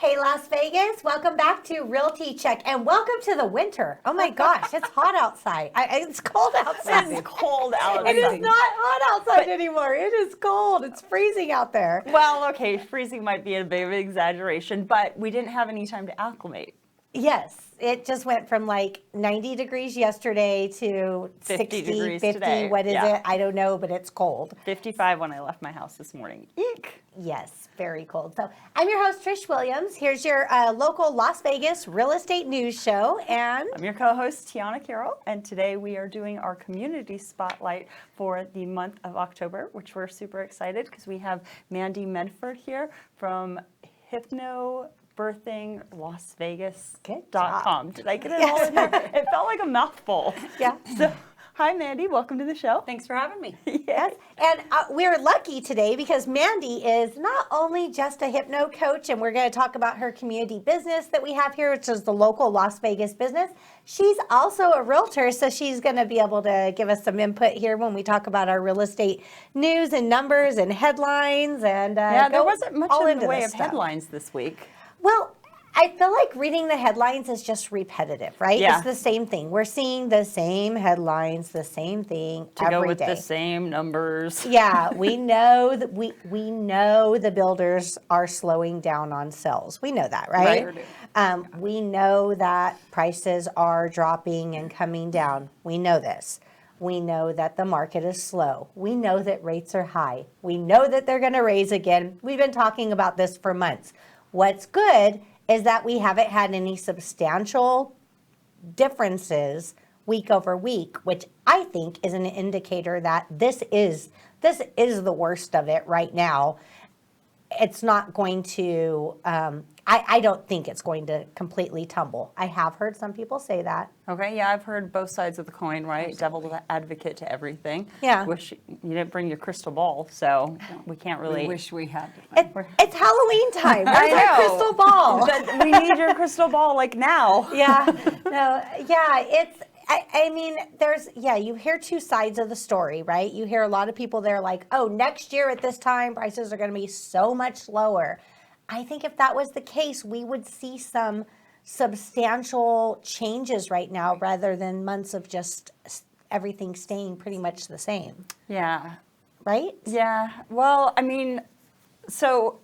Hey, Las Vegas, welcome back to Realty Check and welcome to the winter. Oh my gosh, it's hot outside. It's cold outside. It's cold outside. It is not hot outside anymore. It is cold. It's freezing out there. Well, okay, freezing might be a bit of an exaggeration, but we didn't have any time to acclimate. Yes, it just went from like 90 degrees yesterday to 50 60, degrees 50, today. what is Yeah. it? I don't know, but it's cold. 55 when I left my house this morning. Eek. Yes, very cold. So I'm your host, Trish Williams. Here's your local Las Vegas real estate news show. And I'm your co-host, Tiana Carroll, and today we are doing our community spotlight for the month of October, which we're super excited because we have Mandie Medford here from Hypnobirthing Las Vegas.com. Did I get it all in there? It felt like a mouthful. yeah. So, hi, Mandie. Welcome to the show. Thanks for having me. Yes, and we're lucky today because Mandie is not only just a hypno coach, and we're going to talk about her community business that we have here, which is the local Las Vegas business. She's also a realtor, so she's going to be able to give us some input here when we talk about our real estate news and numbers and headlines. And yeah, there wasn't much in the way of headlines this week. Well, I feel like reading the headlines is just repetitive, right? Yeah. It's the same thing. We're seeing the same headlines, the same thing to every go with day. the same numbers. Yeah, we know that we know the builders are slowing down on sales. We know that, right? We know that prices are dropping and coming down. We know this. We know that the market is slow. We know that rates are high. We know that they're going to raise again. We've been talking about this for months. What's good is that we haven't had any substantial differences week over week, which I think is an indicator that this is the worst of it right now. It's not going to, I don't think it's going to completely tumble. I have heard some people say that. Okay, yeah, I've heard both sides of the coin, right? Absolutely. Devil's advocate to everything. Yeah. Wish you didn't bring your crystal ball, so we can't really. We wish we had. It's Halloween time. Where's our crystal ball? But we need your crystal ball like now. Yeah, no, yeah, it's, I mean, you hear two sides of the story, right? You hear a lot of people, they're like, oh, next year at this time, prices are going to be so much lower. I think if that was the case, we would see some substantial changes right now rather than months of just everything staying pretty much the same. Yeah. Right? Yeah. Well, I mean, so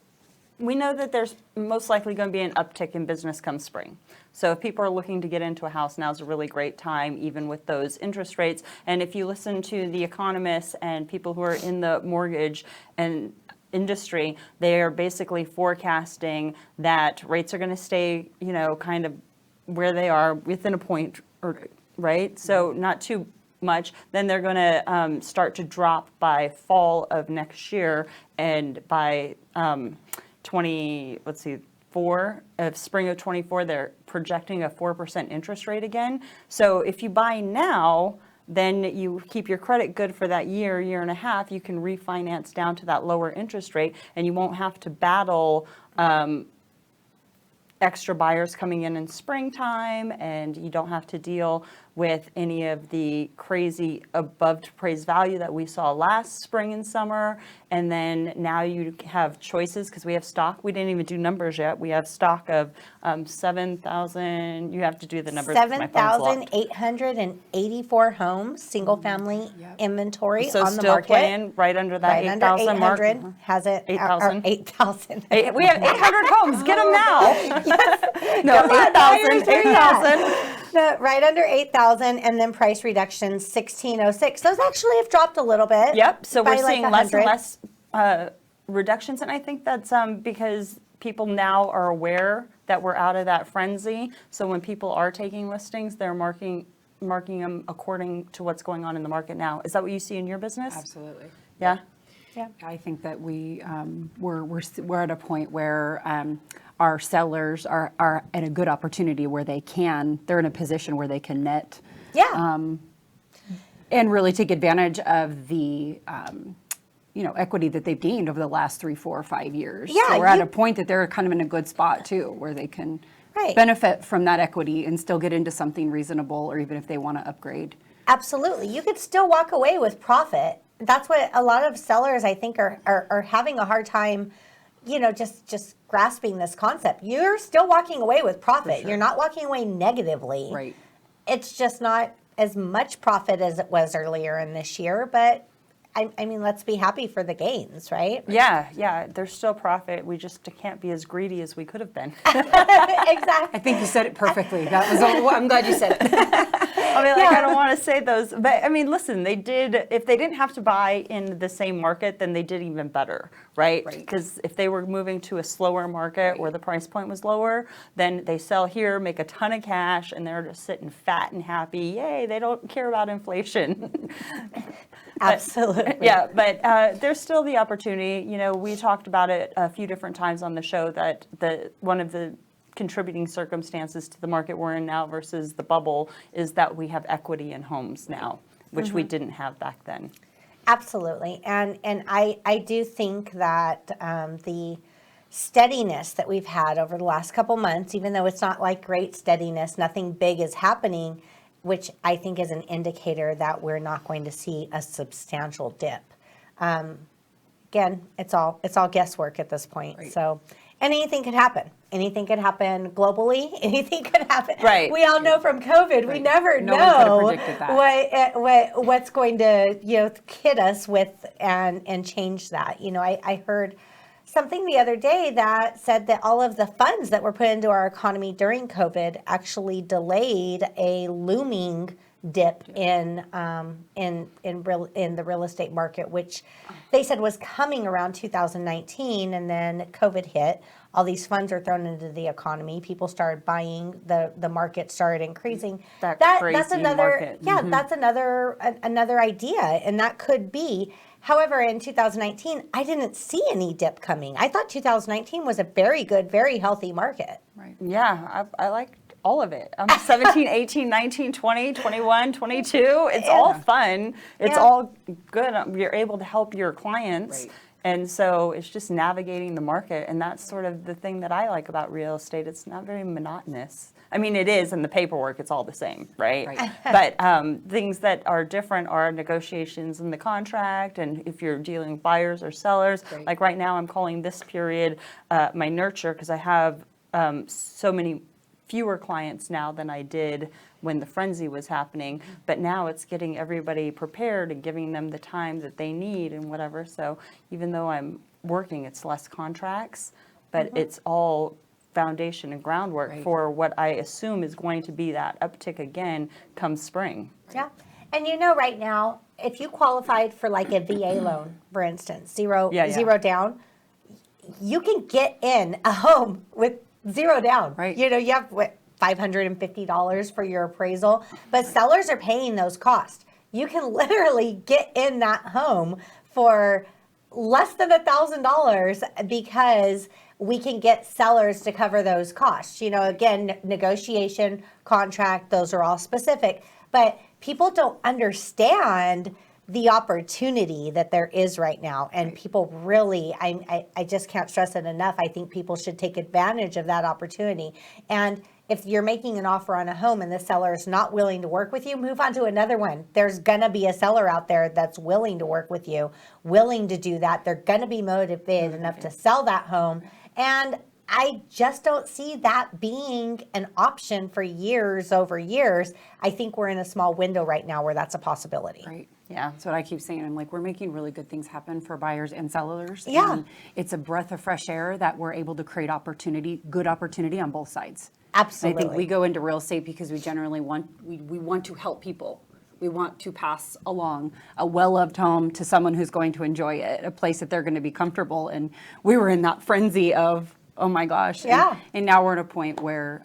we know that there's most likely going to be an uptick in business come spring. So if people are looking to get into a house, now's a really great time, even with those interest rates. And if you listen to the economists and people who are in the mortgage and industry, they are basically forecasting that rates are going to stay, kind of where they are within a point, right? So not too much. Then they're going to start to drop by fall of next year, and by spring of 24, they're projecting a 4% interest rate again. So if you buy now, then you keep your credit good for that year and a half, you can refinance down to that lower interest rate, and you won't have to battle extra buyers coming in springtime, and you don't have to deal with any of the crazy above appraised value that we saw last spring and summer. And then now you have choices because we have stock. We didn't even do numbers yet. We have stock of 7,000. You have to do the numbers. 7,884 homes, single family inventory so on the market. So still playing right under that 8,000 mark. Has it 8,000. 8,000. We have 800 homes. Get them now. Yes. No, 8,000. No, right under 8,000, and then price reduction 1,606. Those actually have dropped a little bit. Yep. So we're seeing like less and less reductions, and I think that's because people now are aware that we're out of that frenzy. So when people are taking listings, they're marking them according to what's going on in the market now. Is that what you see in your business? Absolutely. Yeah. Yeah. I think that we're at a point where our sellers are at a good opportunity where they're in a position where they can net. Yeah. And really take advantage of the equity that they've gained over the last 3, 4, 5 years. Yeah, so we're at a point that they're kind of in a good spot too, where they can benefit from that equity and still get into something reasonable, or even if they want to upgrade. Absolutely. You could still walk away with profit. That's what a lot of sellers, I think, are having a hard time just grasping this concept. You're still walking away with profit. sure. You're not walking away negatively. Right. It's just not as much profit as it was earlier in this year, but I mean, let's be happy for the gains, right? Yeah, there's still profit. We just can't be as greedy as we could have been. Exactly. I think you said it perfectly. That was I'm glad you said it. I mean, like, I don't want to say those, but I mean, listen, if they didn't have to buy in the same market, then they did even better, right? Right. Because if they were moving to a slower market where the price point was lower, then they sell here, make a ton of cash, and they're just sitting fat and happy. Yay, they don't care about inflation. Absolutely. Yeah, but there's still the opportunity. We talked about it a few different times on the show that one of the contributing circumstances to the market we're in now versus the bubble is that we have equity in homes now, which we didn't have back then. Absolutely. And I do think that the steadiness that we've had over the last couple months, even though it's not like great steadiness, nothing big is happening, which I think is an indicator that we're not going to see a substantial dip. Again, it's all guesswork at this point. Right. So, and anything could happen. Anything could happen globally. Anything could happen. Right. We all know from COVID, we never No one could have know predicted that. what's going to hit us with and change that. I heard something the other day that said that all of the funds that were put into our economy during COVID actually delayed a looming dip in the real estate market, which they said was coming around 2019, and then COVID hit. All these funds are thrown into the economy. People started buying. The market started increasing. That's That's another market. yeah. That's another idea, and that could be. However, in 2019, I didn't see any dip coming. I thought 2019 was a very good, very healthy market. Right. Yeah, I liked all of it. 17, 18, 19, 20, 21, 22. It's all fun. It's all good. You're able to help your clients. Right. And so it's just navigating the market. And that's sort of the thing that I like about real estate. It's not very monotonous. I mean, it is in the paperwork, it's all the same, right? But things that are different are negotiations in the contract, and if you're dealing with buyers or sellers. Right. Like right now, I'm calling this period my nurture, because I have so many fewer clients now than I did when the frenzy was happening. But now it's getting everybody prepared and giving them the time that they need and whatever. So even though I'm working, it's less contracts, but it's all foundation and groundwork for what I assume is going to be that uptick again come spring. Yeah. And right now, if you qualified for like a VA loan, for instance, zero down, you can get in a home with zero down. Right. You have $550 for your appraisal, but sellers are paying those costs. You can literally get in that home for less than $1,000 because we can get sellers to cover those costs. Again, negotiation, contract, those are all specific, but people don't understand the opportunity that there is right now. And people really, I just can't stress it enough. I think people should take advantage of that opportunity. And if you're making an offer on a home and the seller is not willing to work with you, move on to another one. There's going to be a seller out there that's willing to work with you, willing to do that. They're going to be motivated enough to sell that home. And I just don't see that being an option for years over years. I think we're in a small window right now where that's a possibility. Right. Yeah. That's what I keep saying. I'm like, we're making really good things happen for buyers and sellers. Yeah. And it's a breath of fresh air that we're able to create good opportunity on both sides. Absolutely. And I think we go into real estate because we generally want to help people. We want to pass along a well-loved home to someone who's going to enjoy it, a place that they're going to be comfortable. And we were in that frenzy of, oh my gosh. Yeah. And now we're at a point where,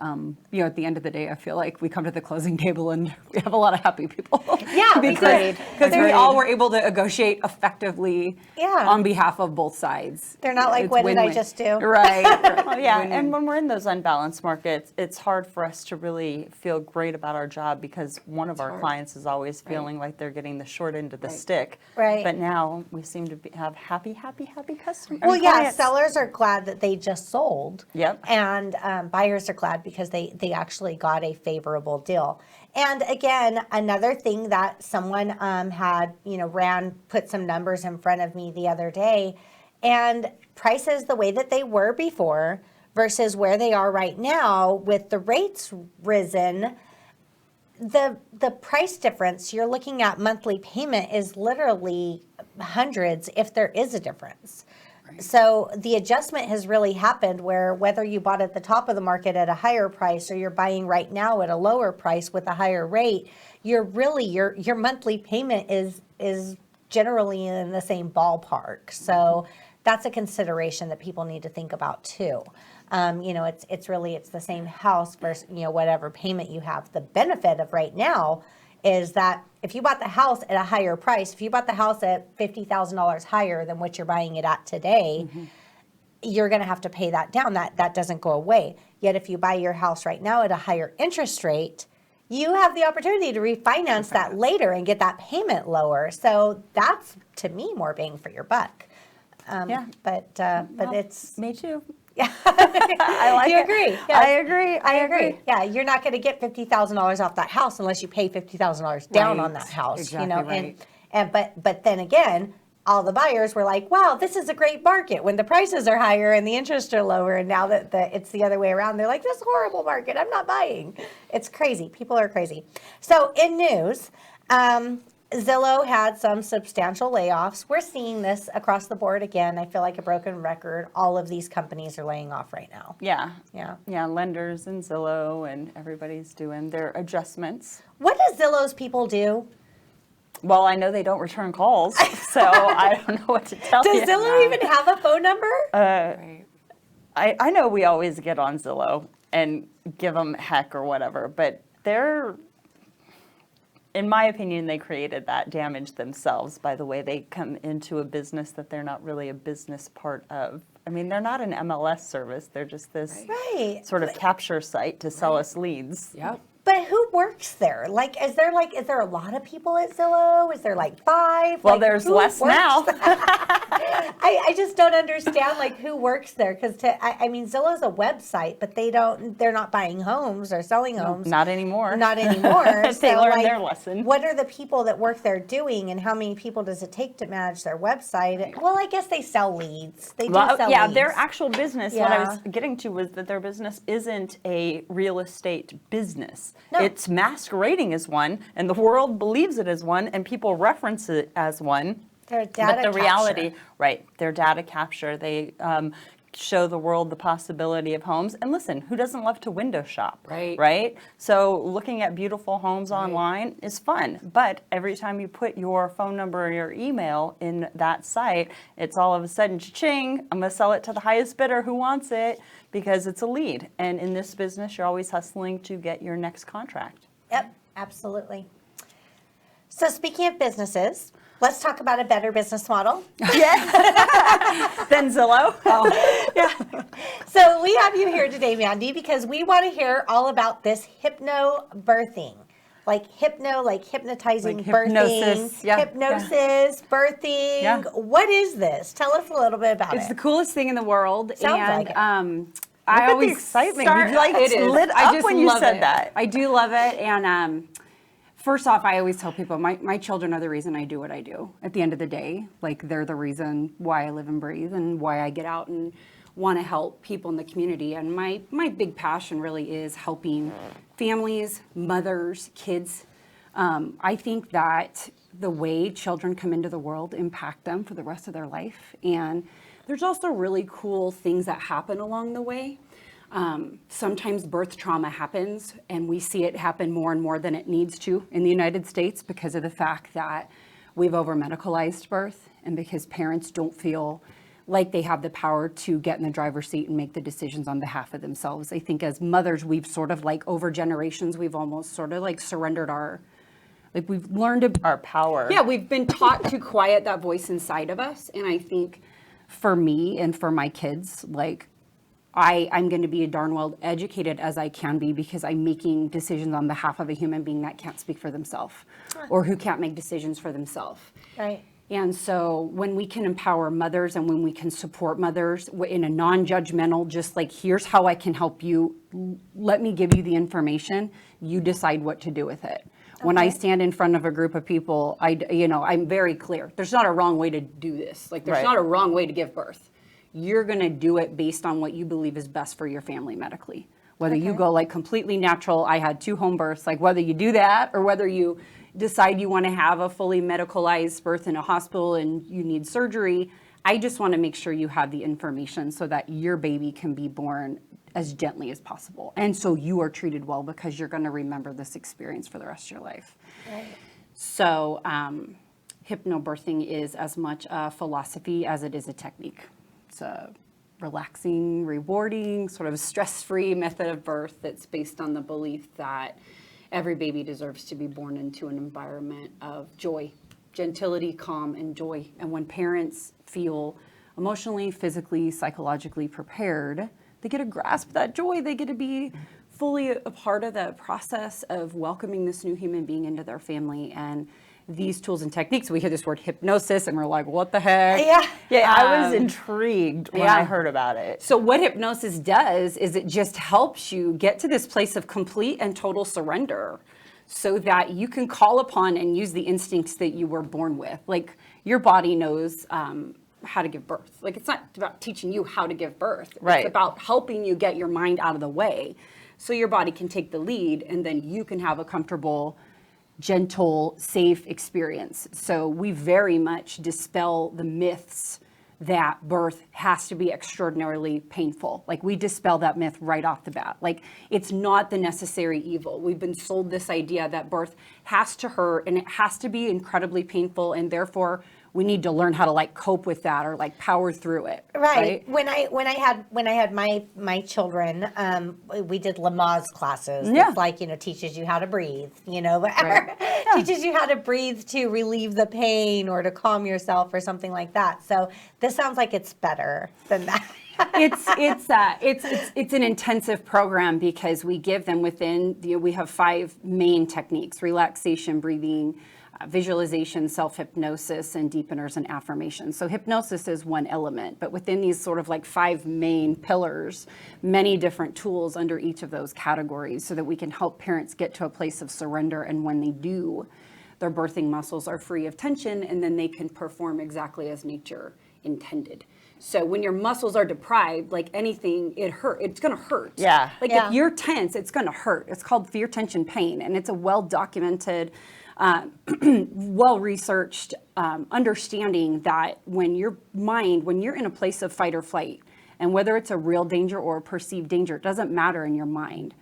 at the end of the day, I feel like we come to the closing table and we have a lot of happy people. Yeah, because we all were able to negotiate effectively Yeah. on behalf of both sides. They're not like, It's what did I win-win. just do? Right. Oh, yeah, and when we're in those unbalanced markets, it's hard for us to really feel great about our job because one of our clients is always feeling like they're getting the short end of the stick. Right. But now we seem to have happy customers. Well, yeah, clients. sellers are glad that they just sold. Yep. And buyers are glad because they actually got a favorable deal. And again, another thing that someone had, put some numbers in front of me the other day. And prices the way that they were before versus where they are right now with the rates risen, the price difference you're looking at monthly payment is literally hundreds if there is a difference. Right. So the adjustment has really happened where whether you bought at the top of the market at a higher price or you're buying right now at a lower price with a higher rate, you're really your monthly payment is generally in the same ballpark. So that's a consideration that people need to think about too. It's the same house versus, whatever payment you have. The benefit of right now is that if you bought the house at a higher price, if you bought the house at $50,000 higher than what you're buying it at today, you're going to have to pay that down. That doesn't go away. Yet if you buy your house right now at a higher interest rate, you have the opportunity to refinance that later and get that payment lower. So that's, to me, more bang for your buck. But it's... Me too. Yeah. I like you it. agree? Yes. I agree. Yeah, you're not going to get $50,000 off that house unless you pay $50,000 down on that house. Exactly right. But then again, all the buyers were like, "Wow, this is a great market." When the prices are higher and the interests are lower, and now that it's the other way around, they're like, "This is a horrible market. I'm not buying." It's crazy. People are crazy. So in news. Zillow had some substantial layoffs. We're seeing this across the board again. I feel like a broken record. All of these companies are laying off right now. Yeah. Yeah. Lenders and Zillow and everybody's doing their adjustments. What does Zillow's people do? Well, I know they don't return calls, so I don't know what to tell you. Does Zillow even have a phone number? Right. I know we always get on Zillow and give them heck or whatever, but they're... In my opinion, they created that damage themselves by the way they come into a business that they're not really a business part of. I mean, they're not an MLS service. They're just this sort of capture site to sell us leads. Yep. But who works there? Is there a lot of people at Zillow? Is there 5? Well, there's less now. I just don't understand who works there because Zillow's a website, but they're not buying homes or selling homes. Not anymore. Not anymore. They learned their lesson. What are the people that work there doing, and how many people does it take to manage their website? Well, I guess they sell leads. They do sell leads. Their actual business. What I was getting to was that their business isn't a real estate business. No. It's masquerading as one, and the world believes it as one, and people reference it as one. Their data But the reality, their data capture, they show the world the possibility of homes. And listen, who doesn't love to window shop, right? So looking at beautiful homes online is fun, but every time you put your phone number or your email in that site, it's all of a sudden, cha-ching, I'm gonna sell it to the highest bidder who wants it because it's a lead. And in this business, you're always hustling to get your next contract. Yep, absolutely. So speaking of businesses, let's talk about a better business model. Yeah. Than Zillow. Yeah. So we have you here today, Mandie, because we want to hear all about this hypnobirthing. Hypnotizing hypnosis, birthing, hypnosis, birthing. Yeah. What is this? Tell us a little bit about It's it. the coolest thing in the world. Sounds and like it. I always the excitement. start, You it is. lit I up just when you love said it. that. I do love it. And first off, I always tell people my children are the reason I do what I do. At the end of the day, they're the reason why I live and breathe and why I get out and want to help people in the community. And my big passion really is helping families, mothers, kids. I think that the way children come into the world impact them for the rest of their life. And there's also really cool things that happen along the way. Sometimes birth trauma happens, and we see it happen more and more than it needs to in the United States because of the fact that we've over-medicalized birth and because parents don't feel like they have the power to get in the driver's seat and make the decisions on behalf of themselves. I think as mothers, we've sort of over generations, we've almost sort of surrendered we've learned Our power. Yeah, we've been taught to quiet that voice inside of us. And I think for me and for my kids, I'm going to be as darn well educated as I can be because I'm making decisions on behalf of a human being that can't speak for themselves or who can't make decisions for themselves. Right. And so when we can empower mothers and when we can support mothers in a non-judgmental, just here's how I can help you, let me give you the information, you decide what to do with it. When I stand in front of a group of people, I'm very clear. There's not a wrong way to do this. There's not a wrong way to give birth. you're going to do it based on what you believe is best for your family medically. Whether you go like completely natural, I had 2 home births, like whether you do that or whether you decide you want to have a fully medicalized birth in a hospital and you need surgery, I just want to make sure you have the information so that your baby can be born as gently as possible. And so you are treated well because you're going to remember this experience for the rest of your life. Right. So hypnobirthing is as much a philosophy as it is a technique. It's a relaxing, rewarding, sort of stress-free method of birth that's based on the belief that every baby deserves to be born into an environment of joy, gentility, calm, and joy. And when parents feel emotionally, physically, psychologically prepared, they get to grasp that joy. They get to be fully a part of the process of welcoming this new human being into their family. And these tools and techniques, we hear this word hypnosis and we're like, what the heck? Yeah, I was intrigued when I heard about it. So what hypnosis does is it just helps you get to this place of complete and total surrender so that you can call upon and use the instincts that you were born with. Like your body knows how to give birth. Like it's not about teaching you how to give birth. Right. It's about helping you get your mind out of the way so your body can take the lead and then you can have a comfortable, gentle, safe experience. So we very much dispel the myths that birth has to be extraordinarily painful. Like we dispel that myth right off the bat. Like it's not the necessary evil. We've been sold this idea that birth has to hurt and it has to be incredibly painful and therefore we need to learn how to like cope with that or like power through it. Right. When I had my children, we did Lamaze classes. Yeah. It's like, teaches you how to breathe, whatever. Teaches you how to breathe to relieve the pain or to calm yourself or something like that. So this sounds like it's better than that. It's an intensive program because we give them we have 5 main techniques: relaxation, breathing, visualization, self-hypnosis, and deepeners and affirmations. So hypnosis is one element, but within these sort of like 5 main pillars, many different tools under each of those categories so that we can help parents get to a place of surrender. And when they do, their birthing muscles are free of tension and then they can perform exactly as nature intended. So when your muscles are deprived, like anything, it's going to hurt. Yeah. Like if you're tense, it's going to hurt. It's called fear, tension, pain. And it's a well-documented, well-researched understanding that when you're in a place of fight or flight, and whether it's a real danger or a perceived danger, it doesn't matter in your mind.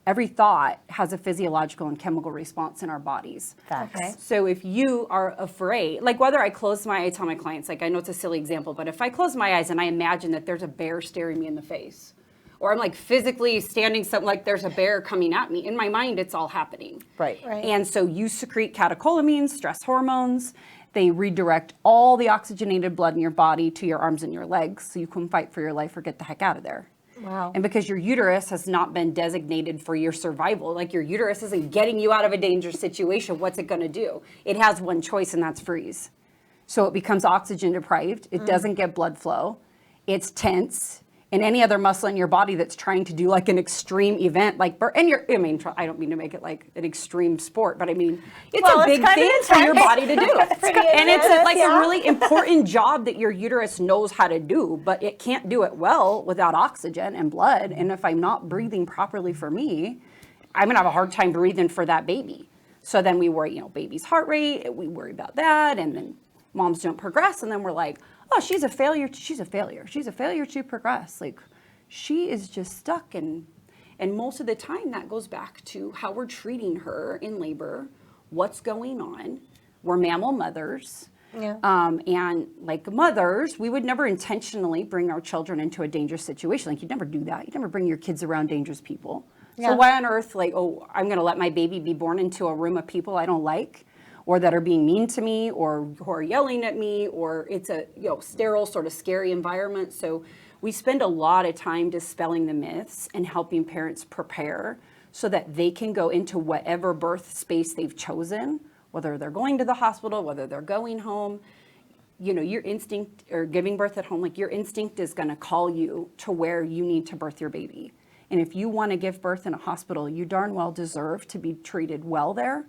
Every thought has a physiological and chemical response in our bodies. Okay. So if you are afraid, like whether I close my eyes, I tell my clients, like I know it's a silly example, but if I close my eyes and I imagine that there's a bear staring me in the face, or I'm like physically standing something like there's a bear coming at me, in my mind it's all happening. Right. And so you secrete catecholamines, stress hormones. They redirect all the oxygenated blood in your body to your arms and your legs so you can fight for your life or get the heck out of there. Wow. And because your uterus has not been designated for your survival, like your uterus isn't getting you out of a dangerous situation, what's it going to do? It has one choice, and that's freeze. So it becomes oxygen deprived. It doesn't get blood flow. It's tense. And any other muscle in your body that's trying to do like an extreme event, like birth, and I don't mean to make it like an extreme sport, but I mean, it's a big thing for your body to do. And it's a really important job that your uterus knows how to do, but it can't do it well without oxygen and blood. And if I'm not breathing properly for me, I'm gonna have a hard time breathing for that baby. So then we worry, baby's heart rate, we worry about that, and then moms don't progress, and then we're like, oh, she's a failure. She's a failure. She's a failure to progress. Like, she is just stuck. And most of the time, that goes back to how we're treating her in labor, what's going on. We're mammal mothers. Yeah. And like mothers, we would never intentionally bring our children into a dangerous situation. Like, you'd never do that. You'd never bring your kids around dangerous people. Yeah. So why on earth, like, oh, I'm going to let my baby be born into a room of people I don't like, or that are being mean to me, or who are yelling at me, or it's a sterile, sort of scary environment. So we spend a lot of time dispelling the myths and helping parents prepare so that they can go into whatever birth space they've chosen, whether they're going to the hospital, whether they're going home. Your instinct, or giving birth at home, like your instinct is gonna call you to where you need to birth your baby. And if you wanna give birth in a hospital, you darn well deserve to be treated well there.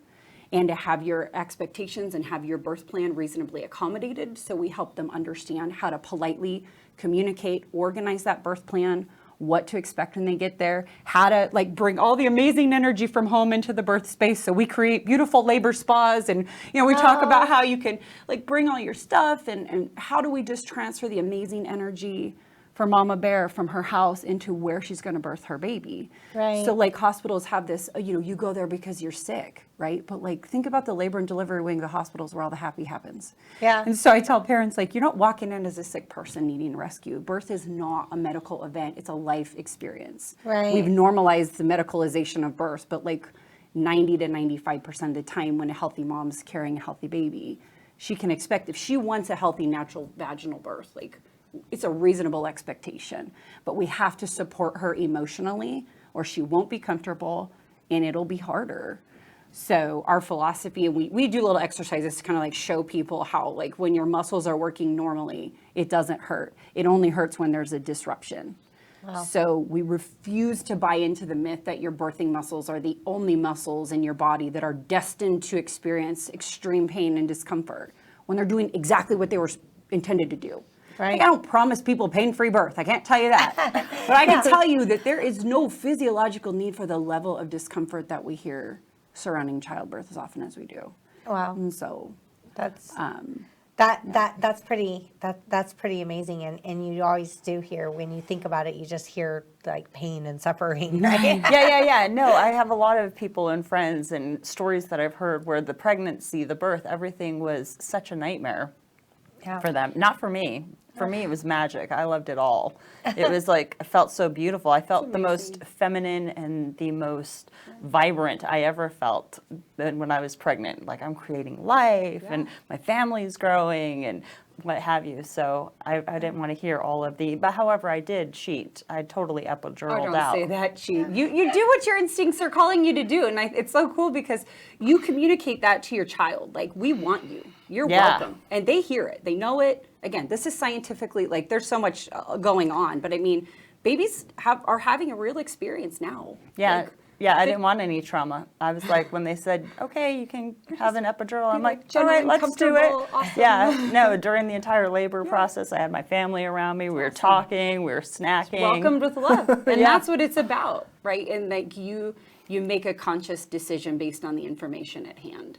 and to have your expectations and have your birth plan reasonably accommodated. So we help them understand how to politely communicate, organize that birth plan, what to expect when they get there, how to like bring all the amazing energy from home into the birth space. So we create beautiful labor spas, and we talk about how you can like bring all your stuff, and how do we just transfer the amazing energy for Mama Bear from her house into where she's going to birth her baby. Right. So like hospitals have this, you go there because you're sick, right? But like think about the labor and delivery wing of the hospitals where all the happy happens. Yeah. And so I tell parents, like, you're not walking in as a sick person needing rescue. Birth is not a medical event. It's a life experience. Right. We've normalized the medicalization of birth, but like 90 to 95% of the time when a healthy mom's carrying a healthy baby, she can expect, if she wants a healthy natural vaginal birth, like it's a reasonable expectation, but we have to support her emotionally or she won't be comfortable and it'll be harder. So our philosophy, and we do little exercises to kind of like show people how like when your muscles are working normally, it doesn't hurt. It only hurts when there's a disruption. Wow. So we refuse to buy into the myth that your birthing muscles are the only muscles in your body that are destined to experience extreme pain and discomfort when they're doing exactly what they were intended to do. Right. Like, I don't promise people pain-free birth. I can't tell you that. But I can tell you that there is no physiological need for the level of discomfort that we hear surrounding childbirth as often as we do. Wow. And so that's that's pretty amazing, and you always do hear, when you think about it, you just hear like pain and suffering, right? Yeah. No, I have a lot of people and friends and stories that I've heard where the pregnancy, the birth, everything was such a nightmare for them. Not for me. For me, it was magic. I loved it all. It was like, I felt so beautiful. I felt the most feminine and the most vibrant I ever felt when I was pregnant. Like, I'm creating life and my family's growing and what have you. So I didn't want to hear all of but however, I did cheat. I totally epiduraled out. Don't say that, cheat. You do what your instincts are calling you to do. And it's so cool because you communicate that to your child. Like, we want you. You're welcome. And they hear it. They know it. Again, this is scientifically, like, there's so much going on. But I mean, babies are having a real experience now. Yeah. Like, I didn't want any trauma. I was like, when they said, okay, you can have an epidural, I'm like, all right, let's do it. Awesome. Yeah, no, during the entire labor process, I had my family around me. We were talking, we were snacking. Welcomed with love. And that's what it's about, right? And like you make a conscious decision based on the information at hand.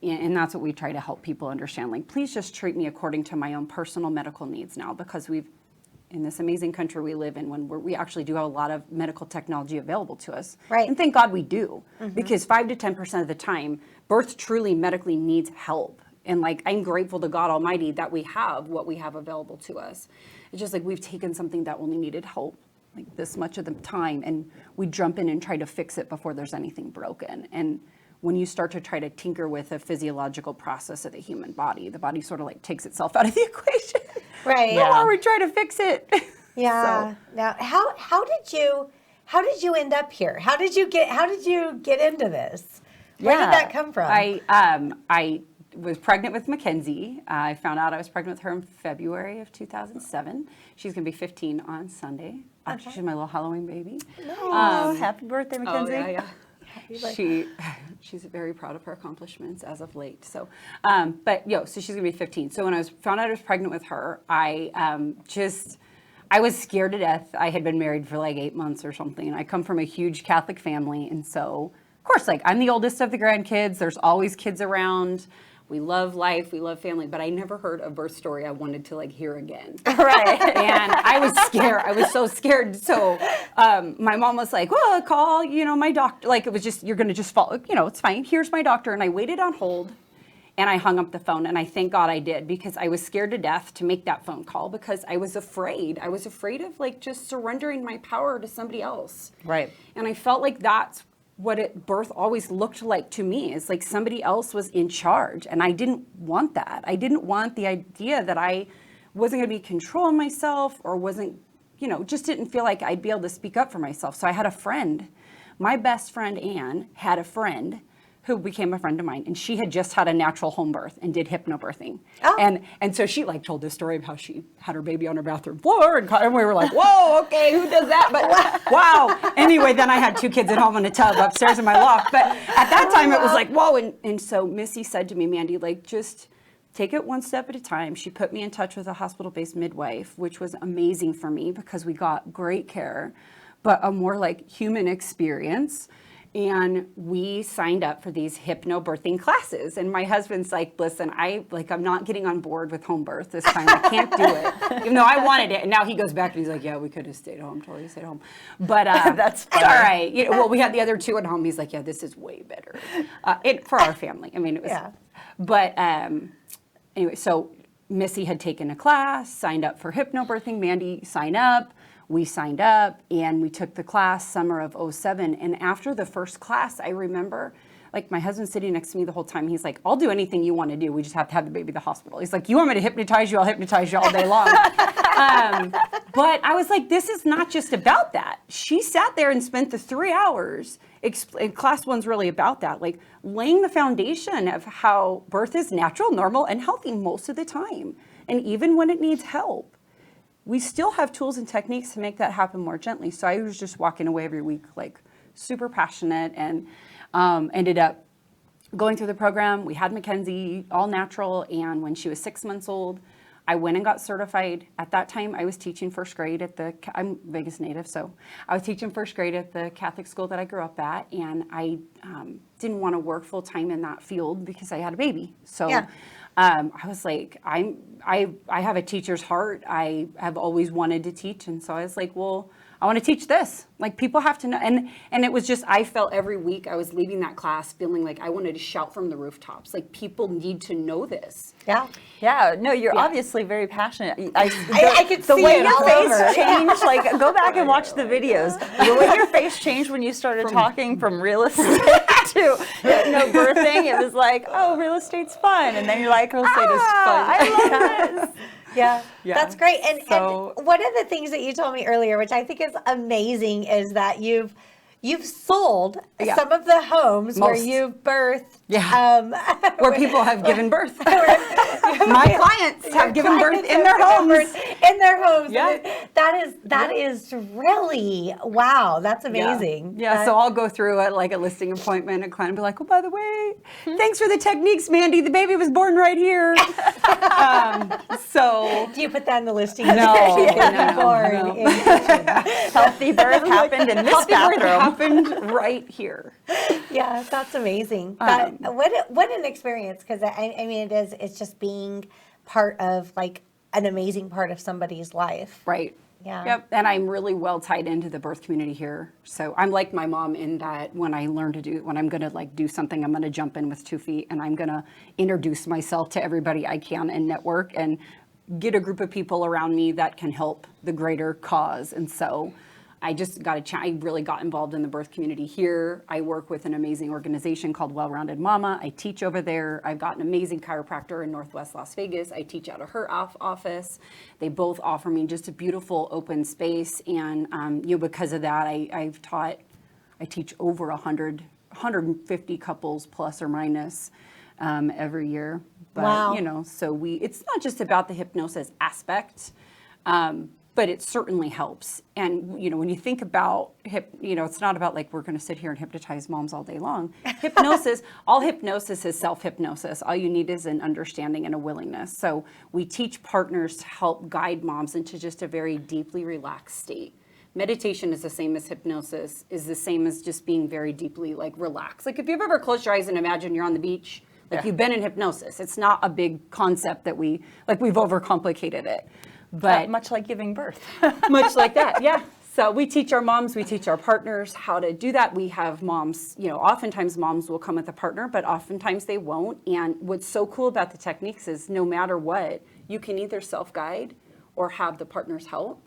And that's what we try to help people understand. Like, please just treat me according to my own personal medical needs now, because in this amazing country we live in, when we actually do have a lot of medical technology available to us. Right. And thank God we do, because 5 to 10% of the time, birth truly medically needs help. And like, I'm grateful to God Almighty that we have what we have available to us. It's just like we've taken something that only needed help like this much of the time, and we jump in and try to fix it before there's anything broken. And when you start to try to tinker with a physiological process of the human body, the body sort of like takes itself out of the equation. Right. The more we try to fix it. Yeah. So. Now, how did you end up here? How did you get into this? Where did that come from? I was pregnant with Makenzie. I found out I was pregnant with her in February of 2007. She's going to be 15 on Sunday. Actually, she's my little Halloween baby. Nice. Happy birthday, Makenzie. Oh, yeah. She's very proud of her accomplishments as of late. So, so she's gonna be 15. So when I found out I was pregnant with her, I was scared to death. I had been married for like 8 months or something, and I come from a huge Catholic family, and so of course, like, I'm the oldest of the grandkids. There's always kids around. We love life, we love family, but I never heard a birth story I wanted to like hear again. Right. And I was scared. I was so scared. So my mom was like, well, call, my doctor. Like, it was just, you're going to just fall, it's fine. Here's my doctor. And I waited on hold and I hung up the phone. And I thank God I did, because I was scared to death to make that phone call, because I was afraid. I was afraid of like just surrendering my power to somebody else. Right. And I felt like that's what birth always looked like to me. Is like somebody else was in charge, and I didn't want that. I didn't want the idea that I wasn't going to be controlling myself, or wasn't, just didn't feel like I'd be able to speak up for myself. So I had a friend. My best friend, Anne, had a friend who became a friend of mine, and she had just had a natural home birth and did hypnobirthing. Oh. And so she like told this story of how she had her baby on her bathroom floor, and we were like, whoa, okay, who does that? But wow. Anyway, then I had 2 kids at home in a tub upstairs in my loft. But at that time, it was like, whoa. And so Missy said to me, Mandie, like, just take it one step at a time. She put me in touch with a hospital-based midwife, which was amazing for me because we got great care, but a more like human experience. And we signed up for these hypnobirthing classes. And my husband's like, listen, I'm not getting on board with home birth this time. I can't do it. Even though I wanted it. And now he goes back and he's like, yeah, we could have stayed home, totally stayed home. But That's funny. all right. Well, we had the other 2 at home. He's like, yeah, this is way better for our family. I mean, it was, but anyway, so Missy had taken a class, signed up for hypnobirthing. Mandie signed up. We signed up and we took the class summer of '07. And after the first class, I remember like my husband sitting next to me the whole time. He's like, I'll do anything you want to do. We just have to have the baby at the hospital. He's like, you want me to hypnotize you? I'll hypnotize you all day long. But I was like, this is not just about that. She sat there and spent the 3 hours. And class 1's really about that, like laying the foundation of how birth is natural, normal, and healthy most of the time. And even when it needs help, we still have tools and techniques to make that happen more gently. So I was just walking away every week, like super passionate, and ended up going through the program. We had Makenzie, all natural. And when she was 6 months old, I went and got certified. At that time, I was teaching first grade I'm Vegas native, so I was teaching first grade at the Catholic school that I grew up at. And I didn't want to work full time in that field because I had a baby. So I was like, I have a teacher's heart. I have always wanted to teach. And so I was like, well, I want to teach this. Like, people have to know. And it was just, I felt every week I was leaving that class feeling like I wanted to shout from the rooftops. Like, people need to know this. Yeah. Yeah, no, you're obviously very passionate. I could the see way it your all face over. changed. Like, go back and watch the videos. The way your face changed when you started talking from real estate to hypnobirthing. It was like, oh, real estate's fun, and then you're like, real estate is fun. I love this. Yeah, that's great. And So- one of the things that you told me earlier, which I think is amazing, is that you've sold some of the homes where Most. you've birthed. Where people have given birth. My clients have given birth in their homes. In their homes. Yeah. And that is really, wow, that's amazing. Yeah, so I'll go through it like a listing appointment, and client will be like, oh, by the way, thanks for the techniques, Mandie. The baby was born right here. So Do you put that in the listing? No, Born no. in kitchen. Healthy birth happened in this bathroom. happened right here. Yeah, that's amazing. What an experience, because I mean, it's just being part of like an amazing part of somebody's life. Right. Yeah. Yep. And I'm really well tied into the birth community here. So I'm like my mom in that when I'm going to like do something, I'm going to jump in with 2 feet, and I'm going to introduce myself to everybody I can and network and get a group of people around me that can help the greater cause. And so I just I really got involved in the birth community here. I work with an amazing organization called Well-Rounded Mama. I teach over there. I've got an amazing chiropractor in Northwest Las Vegas. I teach out of her office. They both offer me just a beautiful open space. And, because of that, I teach over 150 couples plus or minus every year. But, Wow. so it's not just about the hypnosis aspect. But it certainly helps. And, when you think about it's not about like we're going to sit here and hypnotize moms all day long. All hypnosis is self-hypnosis. All you need is an understanding and a willingness. So we teach partners to help guide moms into just a very deeply relaxed state. Meditation is the same as hypnosis, is the same as just being very deeply like relaxed. Like if you've ever closed your eyes and imagine you're on the beach, like you've been in hypnosis. It's not a big concept that we've overcomplicated it. But much like giving birth. much like that, yeah. So we teach our moms, we teach our partners how to do that. We have moms, oftentimes moms will come with a partner, but oftentimes they won't. And what's so cool about the techniques is no matter what, you can either self-guide or have the partner's help.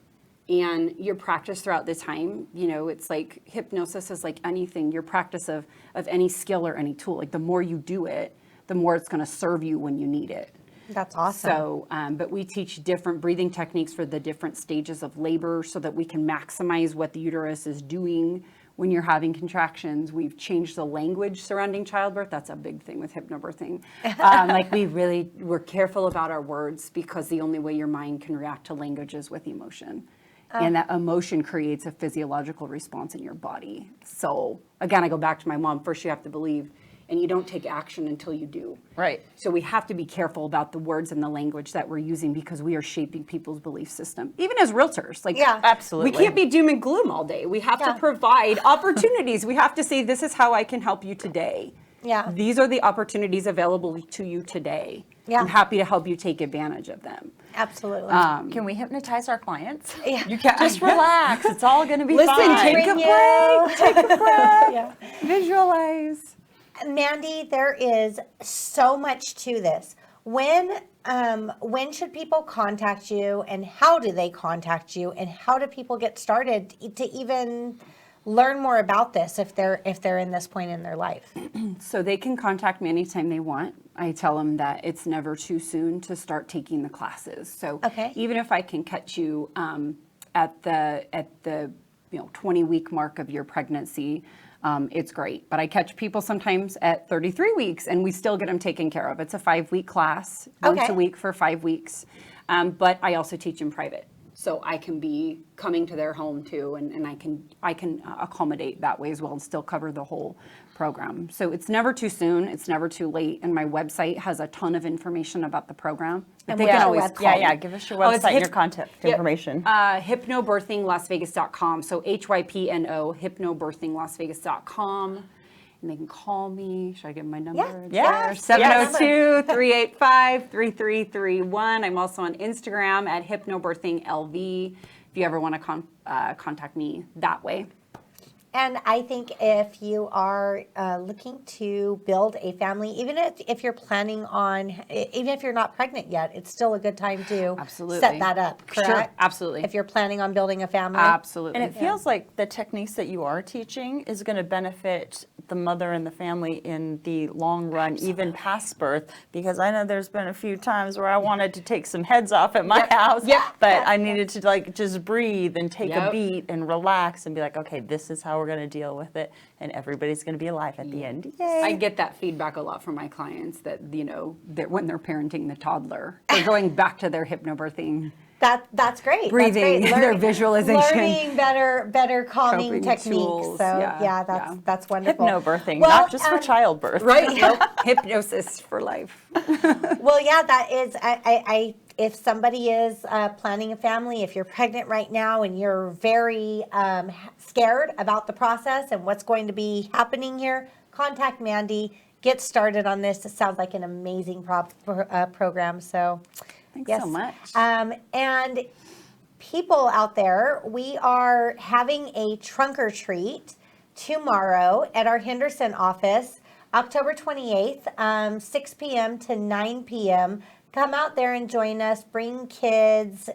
And your practice throughout the time, it's like hypnosis is like anything, your practice of any skill or any tool. Like the more you do it, the more it's going to serve you when you need it. That's awesome. So, but we teach different breathing techniques for the different stages of labor so that we can maximize what the uterus is doing when you're having contractions. We've changed the language surrounding childbirth. That's a big thing with hypnobirthing. Like we're careful about our words because the only way your mind can react to language is with emotion. And that emotion creates a physiological response in your body. So again, I go back to my mom, first you have to believe, and you don't take action until you do. Right. So we have to be careful about the words and the language that we're using because we are shaping people's belief system, even as realtors. Like, Yeah. Absolutely. we can't be doom and gloom all day. We have to provide opportunities. We have to say, this is how I can help you today. Yeah. These are the opportunities available to you today. Yeah. I'm happy to help you take advantage of them. Absolutely. Can we hypnotize our clients? Yeah. You can Just relax. It's all going to be Listen, fine. take a Bring you- break. Take a breath. Yeah. Visualize. Mandy, there is so much to this. When should people contact you, and how do they contact you, and how do people get started to even learn more about this if they're in this point in their life? So they can contact me anytime they want. I tell them that it's never too soon to start taking the classes. So Okay. even if I can catch you at the 20-week mark of your pregnancy, it's great. But I catch people sometimes at 33 weeks, and we still get them taken care of. It's a 5-week class, once Okay. a week for 5 weeks. But I also teach in private. So I can be coming to their home too, and I can accommodate that way as well and still cover the whole program. So it's never too soon, it's never too late, and my website has a ton of information about the program. But And they what's can your always website? call Yeah, me. give us your Oh, it's website and hip- your contact Yep. information. Hypnobirthinglasvegas.com. So HYPNO, hypnobirthinglasvegas.com. And they can call me. Should I give them my number? Yeah. It's Yeah. there. 702-385-3331. I'm also on Instagram at hypnobirthinglv if you ever want to contact me that way. And I think if you are looking to build a family, even if you're planning on, even if you're not pregnant yet, it's still a good time to Absolutely. set that up, correct? Sure, absolutely. If you're planning on building a family. Absolutely. And it feels like the techniques that you are teaching is going to benefit the mother and the family in the long run, even past birth, because I know there's been a few times where I wanted to take some heads off at my house, but I needed to like just breathe and take a beat and relax and be like, okay, this is how we're going to deal with it, and everybody's going to be alive at the end. Yay. I get that feedback a lot from my clients that, that when they're parenting the toddler, they're going back to their hypnobirthing. That's great. Breathing, that's great. their visualization. Learning better calming Coping techniques. tools, So yeah, that's wonderful. Hypnobirthing, Well, not just for childbirth. Right? Nope. Hypnosis for life. Well, yeah, that is. I if somebody is planning a family, if you're pregnant right now and you're very scared about the process and what's going to be happening here, contact Mandie. Get started on this. It sounds like an amazing program. So, Thanks yes. so much. And people out there, we are having a trunk or treat tomorrow at our Henderson office, October 28th, 6 p.m. to 9 p.m. Come out there and join us. Bring kids,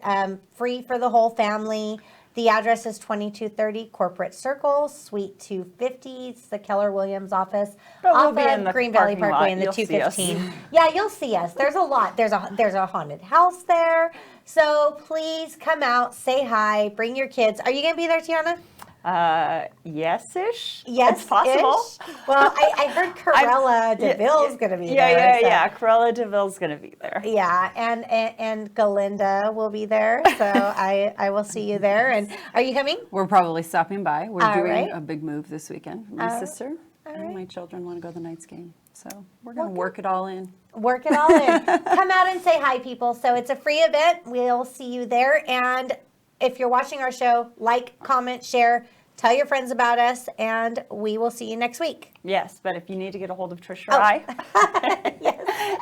free for the whole family. The address is 2230 Corporate Circle, Suite 250. It's the Keller Williams office. But we'll off be of in the Green Valley parking Parkway lot. in the You'll see us. 215. Yeah, you'll see us. There's a lot. There's a haunted house there. So please come out, say hi, bring your kids. Are you going to be there, Tiana? Yes-ish. Yes, It's possible. Well, I heard Corella DeVille's going to be there. so- Yeah. Corella DeVille's going to be there. Yeah, and Galinda will be there, so I will see you there. And are you coming? We're probably stopping by. We're All doing right. a big move this weekend. My sister and my children want to go to the Knights game. So we're going to work it all in. Work it all in. Come out and say hi, people. So it's a free event. We'll see you there. And if you're watching our show, like, comment, share, tell your friends about us, and we will see you next week. Yes, but if you need to get a hold of Trish or I,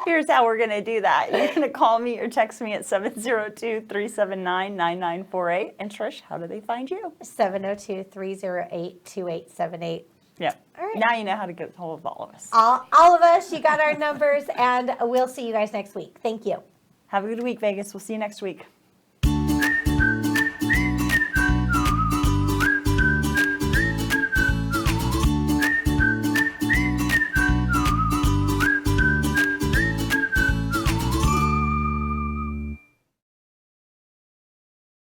here's how we're going to do that. You're going to call me or text me at 702-379-9948. And Trish, how do they find you? 702-308-2878. Yeah. All right. Now you know how to get a hold of all of us. All of us, you got our numbers, and we'll see you guys next week. Thank you. Have a good week, Vegas. We'll see you next week.